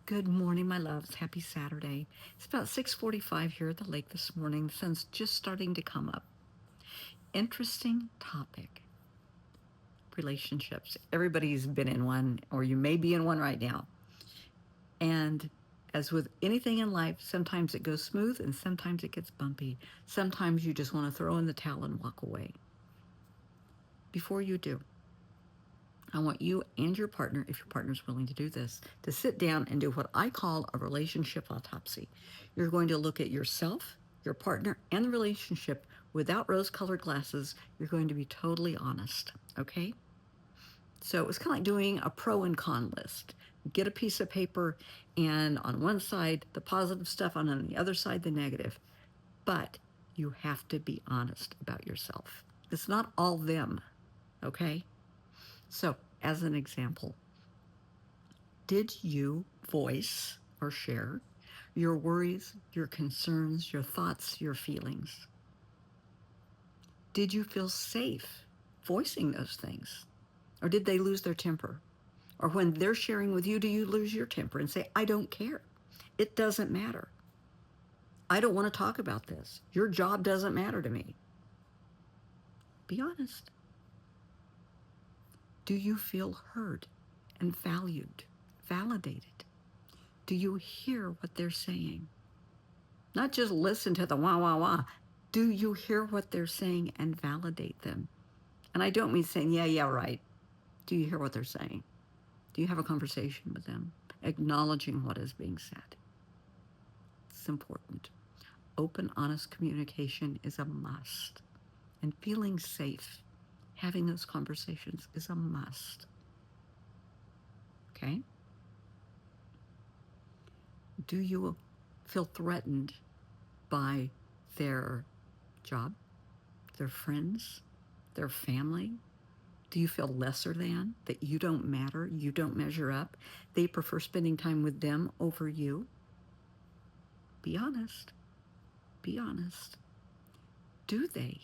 Good morning, my loves. Happy Saturday. It's about 6:45 here at the lake this morning. The sun's just starting to come up. Interesting topic. Relationships. Everybody's been in one, or you may be in one right now. And as with anything in life, sometimes it goes smooth and sometimes it gets bumpy. Sometimes you just want to throw in the towel and walk away. Before you do, I want you and your partner, if your partner's willing to do this, to sit down and do what I call a relationship autopsy. You're going to look at yourself, your partner, and the relationship without rose-colored glasses. You're going to be totally honest, okay? So it's kind of like doing a pro and con list. Get a piece of paper, and on one side, the positive stuff, and on the other side, the negative. But you have to be honest about yourself. It's not all them, okay? So, as an example, did you voice or share your worries, your concerns, your thoughts, your feelings? Did you feel safe voicing those things? Or did they lose their temper? Or when they're sharing with you, do you lose your temper and say, I don't care? It doesn't matter. I don't want to talk about this. Your job doesn't matter to me. Be honest. Do you feel heard and valued, validated? Do you hear what they're saying? Not just listen to the wah, wah, wah. Do you hear what they're saying and validate them? And I don't mean saying, yeah, yeah, right. Do you hear what they're saying? Do you have a conversation with them, acknowledging what is being said? It's important. Open, honest communication is a must. And feeling safe, having those conversations is a must. Okay? Do you feel threatened by their job, their friends, their family? Do you feel lesser than, that you don't matter, you don't measure up? They prefer spending time with them over you? Be honest. Be honest. Do they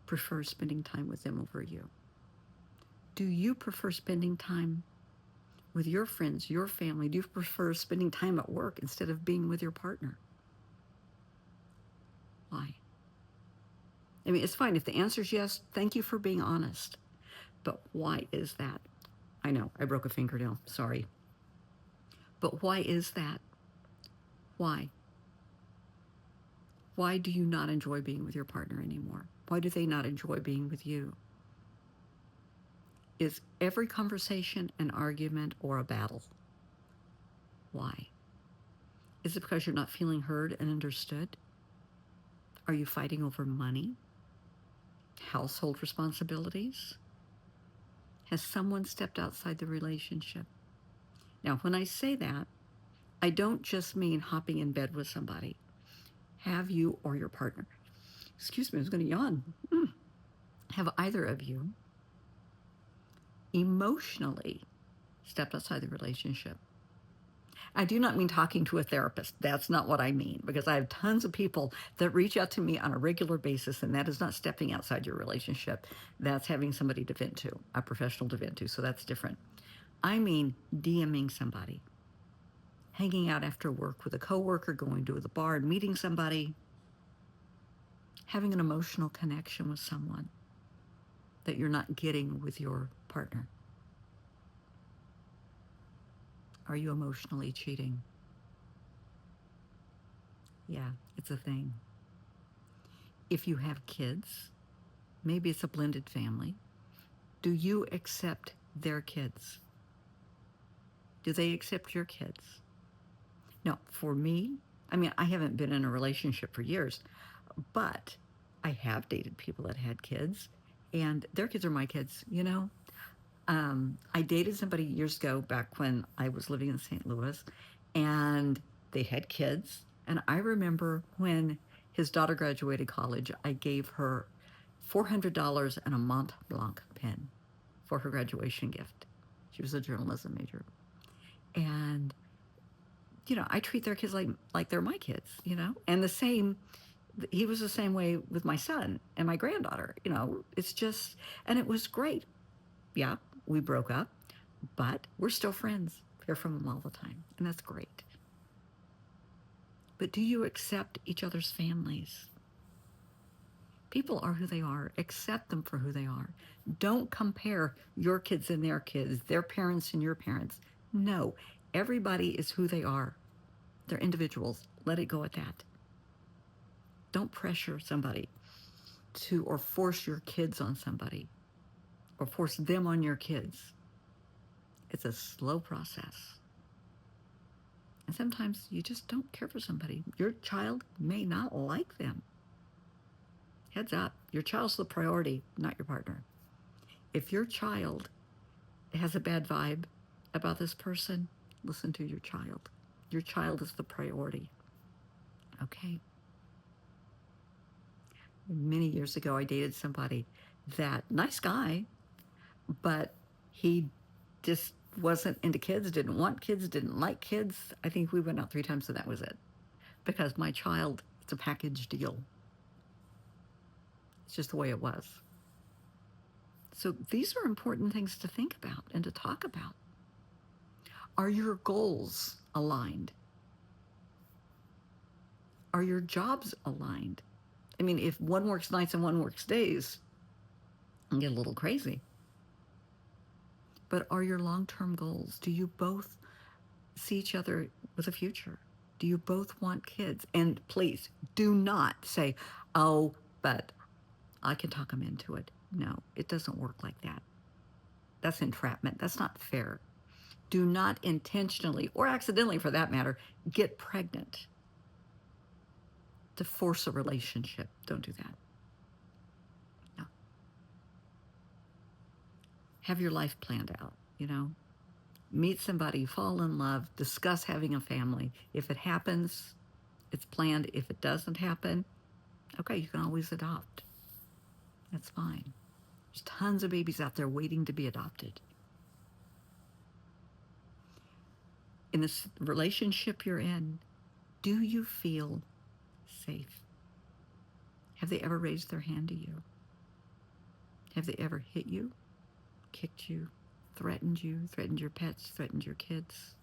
prefer spending time with them over you? Do you prefer spending time with your friends, your family? Do you prefer spending time at work instead of being with your partner? Why? I mean, it's fine. If the answer is yes, thank you for being honest. But why is that? I know, I broke a fingernail. Sorry. But why is that? Why? Why do you not enjoy being with your partner anymore? Why do they not enjoy being with you? Is every conversation an argument or a battle? Why? Is it because you're not feeling heard and understood? Are you fighting over money? Household responsibilities? Has someone stepped outside the relationship? Now, when I say that, I don't just mean hopping in bed with somebody. Have you or your partner, excuse me, I was going to yawn. Have either of you emotionally stepped outside the relationship? I do not mean talking to a therapist. That's not what I mean, because I have tons of people that reach out to me on a regular basis, and that is not stepping outside your relationship. That's having somebody to vent to, a professional to vent to, so that's different. I mean DMing somebody, hanging out after work with a coworker, going to the bar and meeting somebody, having an emotional connection with someone that you're not getting with your partner. Are you emotionally cheating? Yeah, it's a thing. If you have kids, maybe it's a blended family. Do you accept their kids? Do they accept your kids? No, for me, I mean, I haven't been in a relationship for years, but I have dated people that had kids, and their kids are my kids, you know? I dated somebody years ago, back when I was living in St. Louis, and they had kids. And I remember when his daughter graduated college, I gave her $400 and a Mont Blanc pen for her graduation gift. She was a journalism major. And, you know, I treat their kids like they're my kids, you know? And the same, he was the same way with my son and my granddaughter, you know? It's just, and it was great. Yeah, we broke up, but we're still friends. Hear from them all the time, and that's great. But do you accept each other's families? People are who they are. Accept them for who they are. Don't compare your kids and their parents and your parents. No, everybody is who they are. They're individuals. Let it go at that. Don't pressure somebody to or force your kids on somebody or force them on your kids. It's a slow process. And sometimes you just don't care for somebody. Your child may not like them. Heads up, your child's the priority, not your partner. If your child has a bad vibe about this person, listen to your child. Your child is the priority. Okay? Many years ago, I dated somebody that, nice guy, but he just wasn't into kids, didn't want kids, didn't like kids. I think we went out 3 times and that was it. Because my child, it's a package deal. It's just the way it was. So these are important things to think about and to talk about. Are your goals aligned? Are your jobs aligned? I mean, if one works nights and one works days, you get a little crazy. But are your long-term goals? Do you both see each other with a future? Do you both want kids? And please do not say, oh, but I can talk them into it. No, it doesn't work like that. That's entrapment. That's not fair. Do not intentionally, or accidentally for that matter, get pregnant to force a relationship. Don't do that. No. Have your life planned out, Meet somebody, fall in love, discuss having a family. If it happens, it's planned. If it doesn't happen, okay, you can always adopt. That's fine. There's tons of babies out there waiting to be adopted. In this relationship you're in, do you feel safe? Have they ever raised their hand to you? Have they ever hit you, kicked you, threatened your pets, threatened your kids?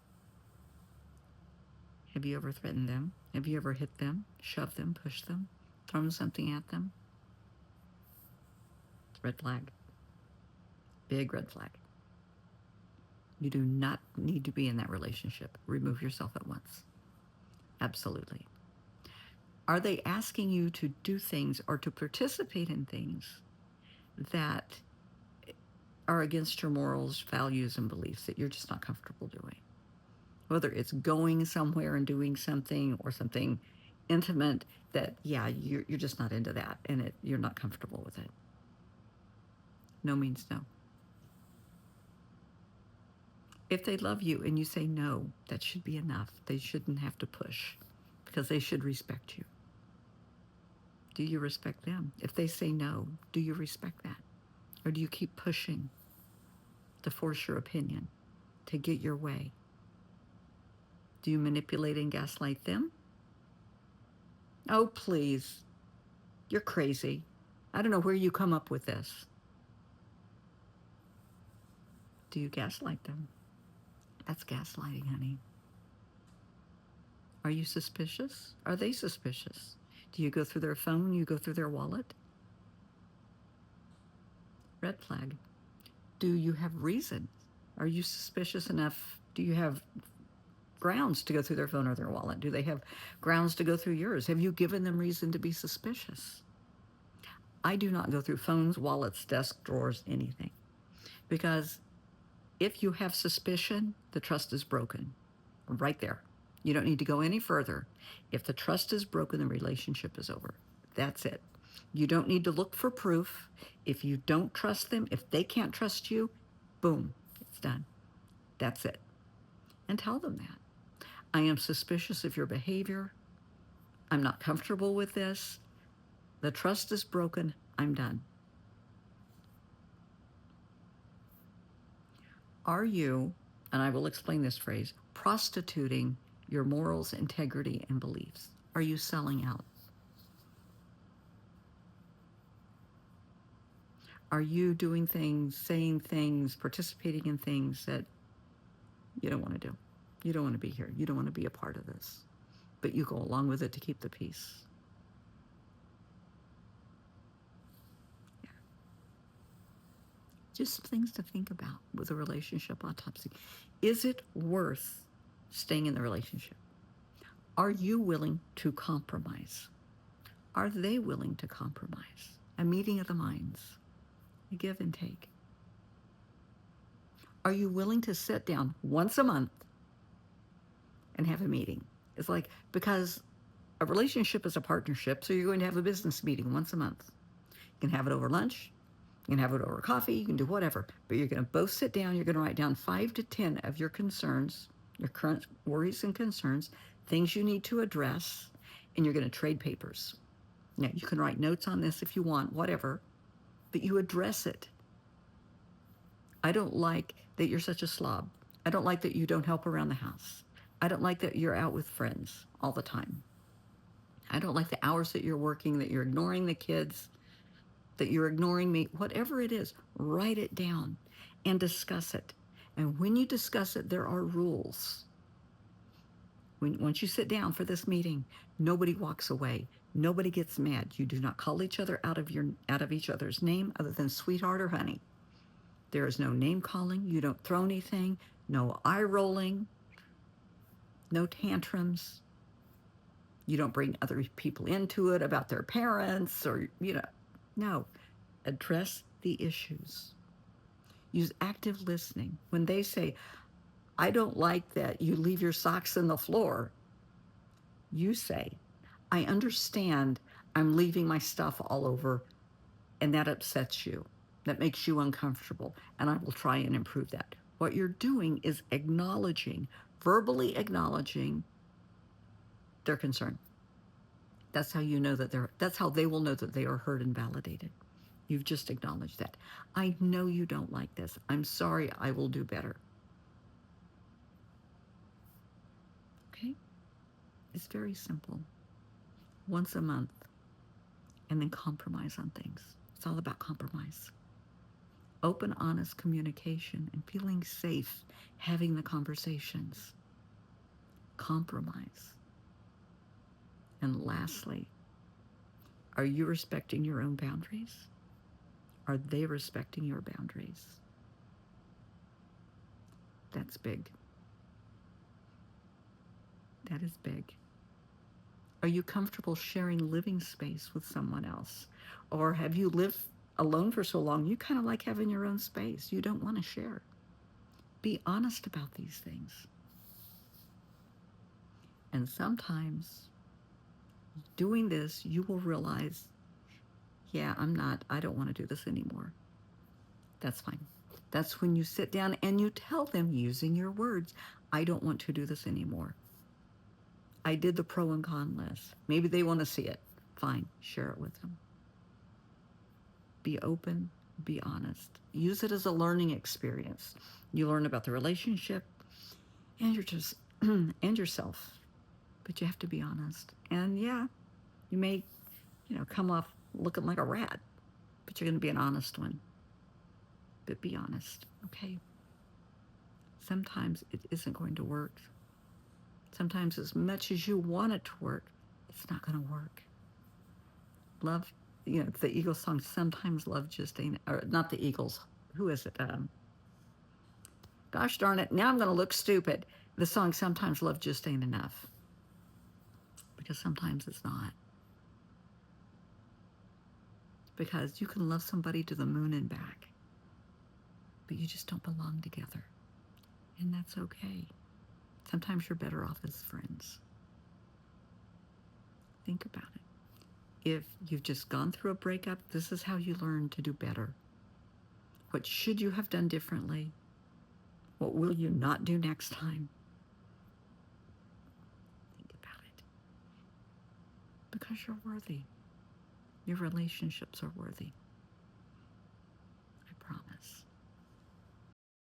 Have you ever threatened them? Have you ever hit them, shoved them, pushed them, thrown something at them? Red flag. Big red flag. You do not need to be in that relationship. Remove yourself at once. Absolutely. Are they asking you to do things or to participate in things that are against your morals, values, and beliefs that you're just not comfortable doing? Whether it's going somewhere and doing something or something intimate that, yeah, you're just not into that and you're not comfortable with it. No means no. If they love you and you say no, that should be enough. They shouldn't have to push because they should respect you. Do you respect them? If they say no, do you respect that? Or do you keep pushing to force your opinion, to get your way? Do you manipulate and gaslight them? Oh, please. You're crazy. I don't know where you come up with this. Do you gaslight them? That's gaslighting, honey. Are you suspicious? Are they suspicious? Do you go through their phone? You go through their wallet? Red flag. Do you have reason? Are you suspicious enough? Do you have grounds to go through their phone or their wallet? Do they have grounds to go through yours? Have you given them reason to be suspicious? I do not go through phones, wallets, desk drawers, anything. Because if you have suspicion, the trust is broken. Right there. You don't need to go any further. If the trust is broken, the relationship is over. That's it. You don't need to look for proof. If you don't trust them, if they can't trust you, boom, it's done. That's it. And tell them that. I am suspicious of your behavior. I'm not comfortable with this. The trust is broken. I'm done. Are you, and I will explain this phrase, prostituting your morals, integrity, and beliefs? Are you selling out? Are you doing things, saying things, participating in things that you don't want to do. You don't want to be here. You don't want to be a part of this. But you go along with it to keep the peace. Yeah. Just things to think about with a relationship autopsy. Is it worth staying in the relationship? Are you willing to compromise? Are they willing to compromise? A meeting of the minds, a give and take. Are you willing to sit down once a month and have a meeting? It's like, because a relationship is a partnership, so you're going to have a business meeting once a month. You can have it over lunch, you can have it over coffee, you can do whatever, but you're going to both sit down, you're going to write down 5 to 10 of your concerns, your current worries and concerns, things you need to address, and you're going to trade papers. Now, you can write notes on this if you want, whatever, but you address it. I don't like that you're such a slob. I don't like that you don't help around the house. I don't like that you're out with friends all the time. I don't like the hours that you're working, that you're ignoring the kids, that you're ignoring me. Whatever it is, write it down and discuss it. And when you discuss it, there are rules. Once you sit down for this meeting, nobody walks away. Nobody gets mad. You do not call each other out of each other's name other than sweetheart or honey. There is no name calling. You don't throw anything. No eye rolling. No tantrums. You don't bring other people into it about their parents or, no. Address the issues. Use active listening. When they say, I don't like that you leave your socks on the floor, you say, I understand I'm leaving my stuff all over and that upsets you. That makes you uncomfortable, and I will try and improve that. What you're doing is acknowledging, verbally acknowledging their concern. That's how you know that's how they will know that they are heard and validated. You've just acknowledged that. I know you don't like this. I'm sorry, I will do better. Okay? It's very simple. Once a month, and then compromise on things. It's all about compromise. Open, honest communication and feeling safe having the conversations. Compromise. And lastly, are you respecting your own boundaries? Are they respecting your boundaries? That's big. That is big. Are you comfortable sharing living space with someone else? Or have you lived alone for so long, you kind of like having your own space. You don't want to share. Be honest about these things. And sometimes doing this, you will realize, yeah, I don't want to do this anymore. That's fine. That's when you sit down and you tell them using your words, I don't want to do this anymore. I did the pro and con list. Maybe they want to see it. Fine, share it with them. Be open, be honest. Use it as a learning experience. You learn about the relationship and and yourself. But you have to be honest. And yeah, you may, come off looking like a rat, but you're going to be an honest one. But be honest, okay? Sometimes it isn't going to work. Sometimes as much as you want it to work, it's not going to work. Love, the Eagles song, Sometimes Love Just Ain't, or not the Eagles. Who is it? Gosh darn it, now I'm going to look stupid. The song, Sometimes Love Just Ain't Enough. Because sometimes it's not. Because you can love somebody to the moon and back, but you just don't belong together. And that's okay. Sometimes you're better off as friends. Think about it. If you've just gone through a breakup, this is how you learn to do better. What should you have done differently? What will you not do next time? Think about it. Because you're worthy. Your relationships are worthy.